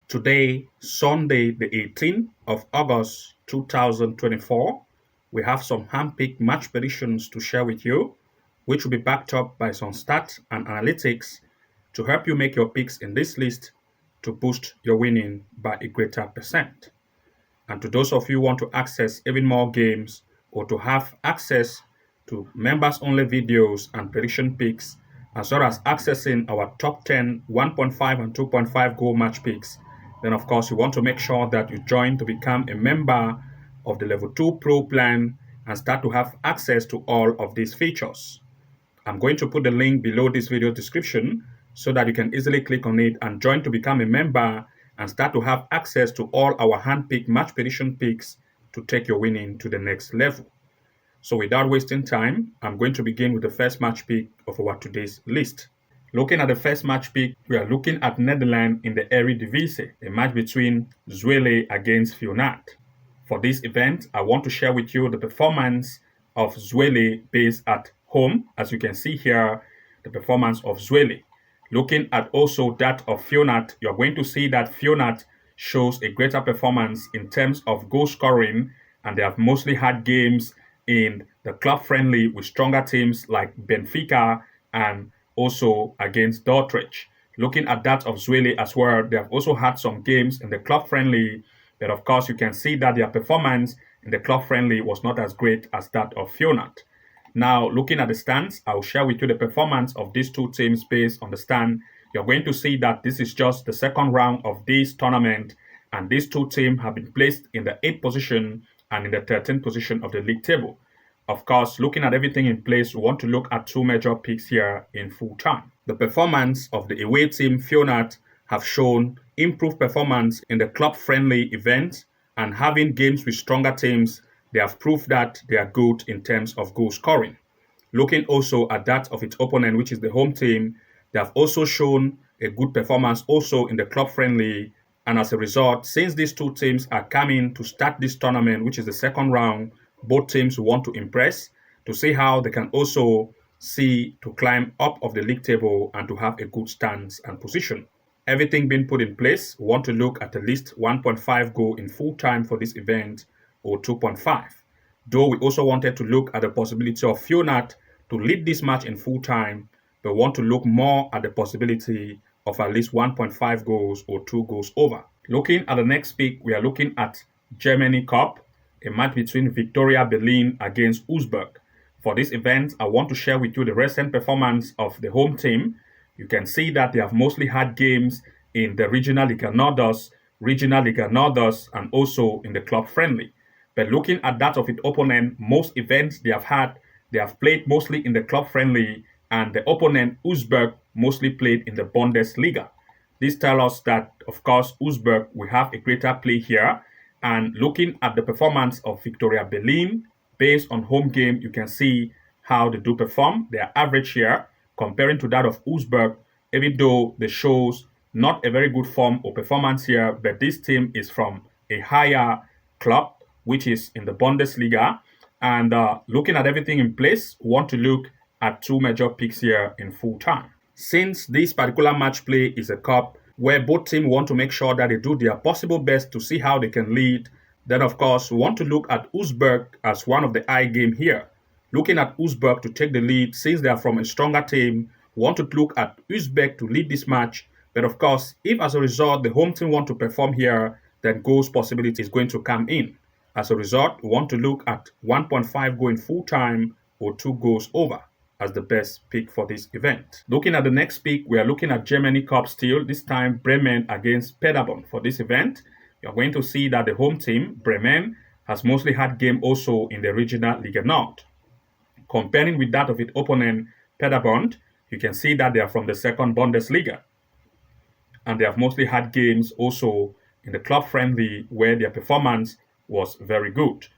Today, Sunday, the 18th of August 2024, we have some hand-picked match predictions to share with you, which will be backed up by some stats and analytics to help you make your picks in this list to boost your winning by a greater percent. And to those of you who want to access even more games or to have access to members-only videos and prediction picks, as well as accessing our top 10 1.5 and 2.5 goal match picks, then of course you want to make sure that you join to become a member of the Level 2 Pro plan and start to have access to all of these features. I'm going to put the link below this video description so that you can easily click on it and join to become a member and start to have access to all our hand-picked match prediction picks to take your winning to the next level. So without wasting time, I'm going to begin with the first match pick of our today's list. Looking at the first match pick, we are looking at Netherlands in the Eredivisie, a match between Zwolle against Feyenoord. For this event, I want to share with you the performance of Zwolle based at home. As you can see here, the performance of Zwolle. Looking at also that of Feyenoord, you're going to see that Feyenoord shows a greater performance in terms of goal scoring, and they have mostly had games in the club friendly with stronger teams like Benfica and also against Dordrecht. Looking at that of Zwolle as well, they have also had some games in the club friendly, but of course you can see that their performance in the club friendly was not as great as that of Feyenoord. Now, looking at the stands, I'll share with you the performance of these two teams based on the stand. You're going to see that this is just the second round of this tournament, and these two teams have been placed in the 8th position and in the 13th position of the league table. Of course, looking at everything in place, we want to look at two major picks here in full time. The performance of the away team Feyenoord have shown improved performance in the club-friendly event, and having games with stronger teams, they have proved that they are good in terms of goal scoring. Looking also at that of its opponent, which is the home team, they have also shown a good performance also in the club-friendly, and as a result, since these two teams are coming to start this tournament, which is the second round, both teams want to impress to see how they can also see to climb up of the league table and to have a good stance and position. Everything being put in place, we want to look at least 1.5 goal in full time for this event or 2.5. Though we also wanted to look at the possibility of Feyenoord to lead this match in full time, but want to look more at the possibility of at least 1.5 goals or 2 goals over. Looking at the next pick, we are looking at Germany Cup, a match between Victoria Berlin against Augsburg. For this event, I want to share with you the recent performance of the home team. You can see that they have mostly had games in the Regional Liga Nordos, and also in the club friendly. But looking at that of its opponent, most events they have played mostly in the club friendly, and the opponent, Augsburg, mostly played in the Bundesliga. This tells us that, of course, Augsburg will have a greater play here. And looking at the performance of Victoria Berlin, based on home game, you can see how they do perform. Their average here, comparing to that of Augsburg, even though they shows not a very good form or performance here, but this team is from a higher club, which is in the Bundesliga. And looking at everything in place, we want to look at two major picks here in full time. Since this particular match play is a cup where both teams want to make sure that they do their possible best to see how they can lead, then of course we want to look at Augsburg as one of the eye game here. Looking at Augsburg to take the lead, since they are from a stronger team, we want to look at Augsburg to lead this match. But of course, if as a result the home team want to perform here, then goals possibility is going to come in. As a result, we want to look at 1.5 goal in full time or 2 goals over as the best pick for this event. Looking at the next pick, we are looking at Germany Cup still, this time Bremen against Paderborn. For this event, you're going to see that the home team, Bremen, has mostly had game also in the Regional Liga Nord. Comparing with that of its opponent, Paderborn, you can see that they are from the second Bundesliga. And they have mostly had games also in the club friendly where their performance was very good.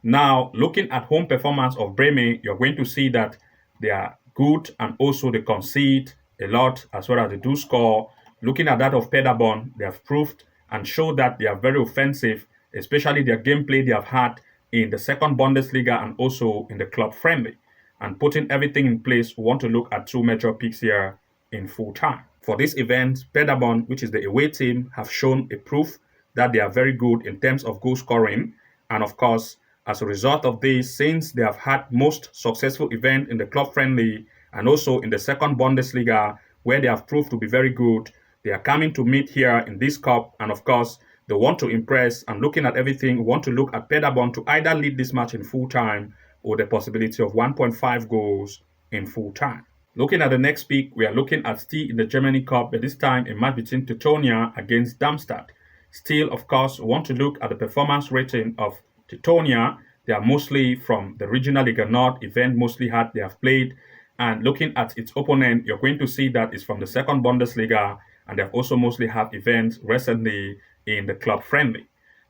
Now, looking at home performance of Bremen, you're going to see that they are good and also they concede a lot as well as they do score. Looking at that of Paderborn, they have proved and showed that they are very offensive, especially their gameplay they have had in the second Bundesliga and also in the club friendly. And putting everything in place, we want to look at two major picks here in full time. For this event, Bettingn, which is the away team, have shown a proof that they are very good in terms of goal scoring. And of course, as a result of this, since they have had most successful event in the club friendly and also in the second Bundesliga, where they have proved to be very good, they are coming to meet here in this cup. And of course, they want to impress, and looking at everything, we want to look at Bettingn to either lead this match in full time or the possibility of 1.5 goals in full time. Looking at the next pick, we are looking at still in the Germany Cup, but this time a match between Teutonia against Darmstadt. Still, of course, we want to look at the performance rating of Teutonia. They are mostly from the Regional Liga North event, mostly they have played. And looking at its opponent, you're going to see that it's from the second Bundesliga, and they have also mostly had events recently in the club friendly.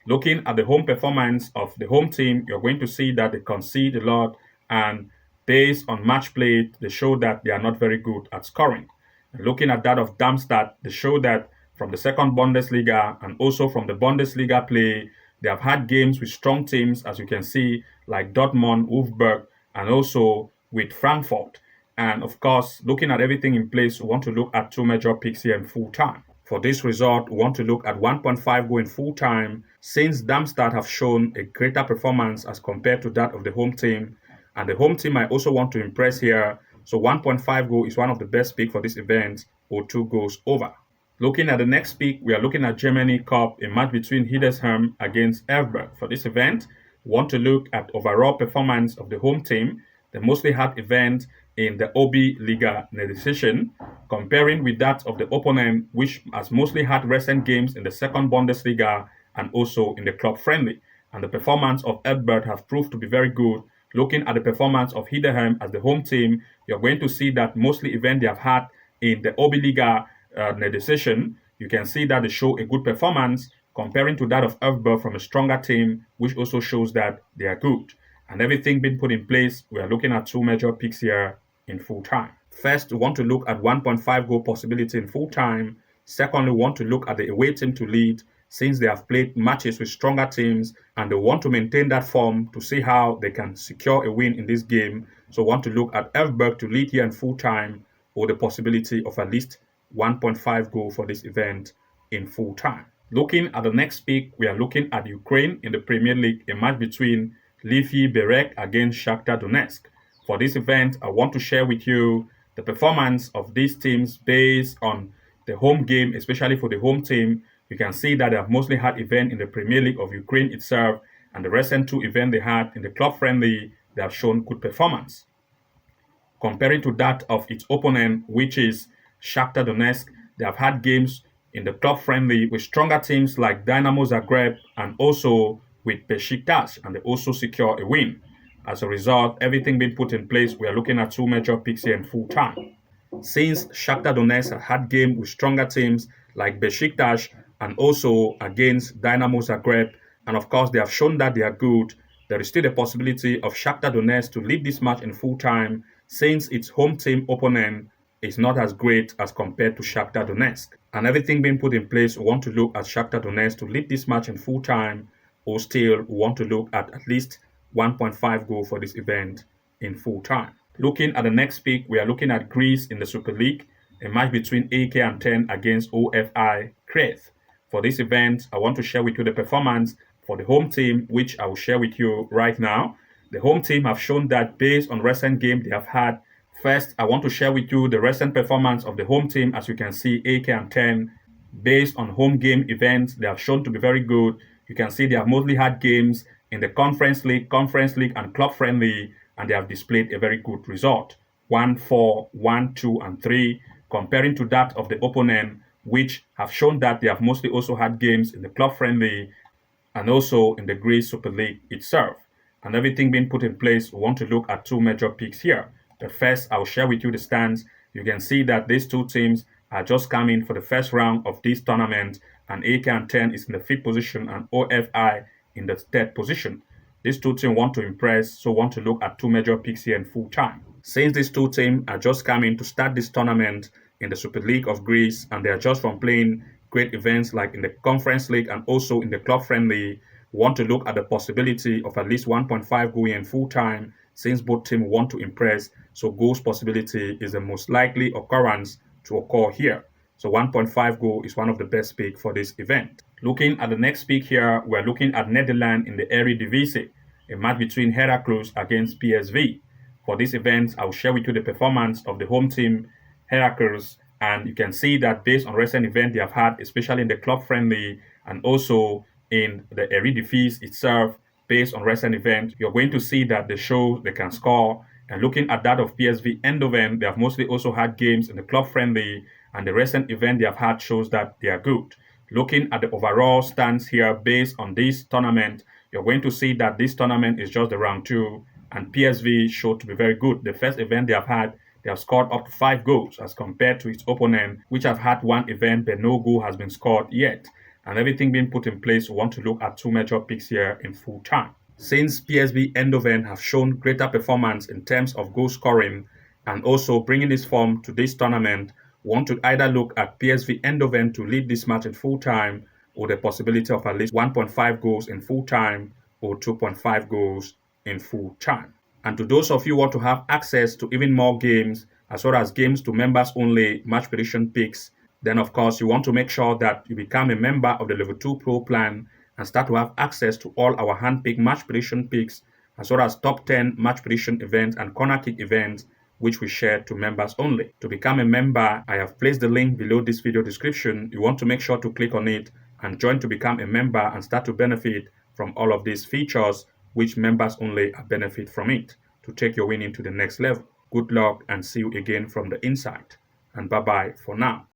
Looking at the home performance of the home team, you're going to see that they concede a lot, and based on match played, they show that they are not very good at scoring. And looking at that of Darmstadt, they show that from the second Bundesliga and also from the Bundesliga play, they have had games with strong teams, as you can see, like Dortmund, Wolfsburg, and also with Frankfurt. And of course, looking at everything in place, we want to look at two major picks here in full time. For this result, we want to look at 1.5 goal in full time, since Darmstadt have shown a greater performance as compared to that of the home team. And the home team might also want to impress here. So 1.5 goal is one of the best picks for this event, or 2 goals over. Looking at the next pick, we are looking at Germany Cup, a match between Hildesheim against Elfsberg. For this event, we want to look at overall performance of the home team. They mostly had event in the OB Liga Nedicision, comparing with that of the opponent, which has mostly had recent games in the second Bundesliga and also in the club friendly. And the performance of Elfsberg have proved to be very good. Looking at the performance of Hildesheim as the home team, you're going to see that mostly event they have had in the OB Liga Nedicision, you can see that they show a good performance comparing to that of Elfsberg from a stronger team, which also shows that they are good. And everything being put in place, we are looking at two major picks here in full time. First, we want to look at 1.5 goal possibility in full time. Secondly, we want to look at the away team to lead, since they have played matches with stronger teams and they want to maintain that form to see how they can secure a win in this game. So we want to look at Elfsberg to lead here in full time, or the possibility of at least 1.5 goal for this event in full time. Looking at the next pick, we are looking at Ukraine in the Premier League, a match between Lviv Berek against Shakhtar Donetsk. For this event, I want to share with you the performance of these teams based on the home game, especially for the home team. You can see that they have mostly had events in the Premier League of Ukraine itself, and the recent two events they had in the club friendly, they have shown good performance. Comparing to that of its opponent, which is Shakhtar Donetsk, they have had games in the club friendly with stronger teams like Dynamo Zagreb and also with Besiktas, and they also secure a win. As a result, everything being put in place, we are looking at two major picks here in full time. Since Shakhtar Donetsk have had games with stronger teams like Besiktas and also against Dynamo Zagreb, and of course they have shown that they are good, there is still a possibility of Shakhtar Donetsk to lead this match in full time, since its home team opponent is not as great as compared to Shakhtar Donetsk. And everything being put in place, we want to look at Shakhtar Donetsk to lead this match in full time, or still we want to look at least 1.5 goal for this event in full time. Looking at the next pick, we are looking at Greece in the Super League, a match between AK Aten against OFI Crete. For this event, I want to share with you the performance for the home team, which I will share with you right now. The home team have shown that based on recent games they have had. First, I want to share with you the recent performance of the home team. As you can see, AK Aten, based on home game events, they have shown to be very good. You can see they have mostly had games in the Conference League, and club friendly, and they have displayed a very good result. 1-4, 1-2, and 3, comparing to that of the opponent, which have shown that they have mostly also had games in the club friendly and also in the Greece Super League itself. And everything being put in place, we want to look at two major picks here. But first, I'll share with you the stands. You can see that these two teams are just coming for the first round of this tournament, and AK Aten is in the 5th position and OFI in the 3rd position. These two teams want to impress, so want to look at two major picks here in full time. Since these two teams are just coming to start this tournament in the Super League of Greece, and they are just from playing great events like in the Conference League and also in the club friendly, we want to look at the possibility of at least 1.5 goal in full time, since both teams want to impress, so goals possibility is the most likely occurrence to occur here. So 1.5 goal is one of the best pick for this event. Looking at the next pick here, we're looking at Netherlands in the Eredivisie, a match between Heracles against PSV. For this event, I'll share with you the performance of the home team, Heracles, and you can see that based on recent events they have had, especially in the club friendly and also in the Eredivisie itself, based on recent events, you're going to see that they show they can score. And looking at that of PSV Eindhoven, they have mostly also had games in the club friendly, and the recent event they have had shows that they are good. Looking at the overall stance here based on this tournament, you're going to see that this tournament is just the round 2, and PSV showed to be very good. The first event they have had, they have scored up to 5 goals as compared to its opponent, which have had 1 event but no goal has been scored yet. And everything being put in place, we want to look at 2 major picks here in full time. Since PSV Eindhoven have shown greater performance in terms of goal scoring and also bringing this form to this tournament, we want to either look at PSV Eindhoven to lead this match in full time, or the possibility of at least 1.5 goals in full time or 2.5 goals in full time. And to those of you who want to have access to even more games, as well as games to members only match prediction picks, then of course you want to make sure that you become a member of the Level 2 Pro plan and start to have access to all our hand-picked match prediction picks, as well as top 10 match prediction events and corner kick events, which we share to members only. To become a member, I have placed the link below this video description. You want to make sure to click on it and join to become a member and start to benefit from all of these features, which members only benefit from it, to take your winning to the next level. Good luck and see you again from the inside. And bye-bye for now.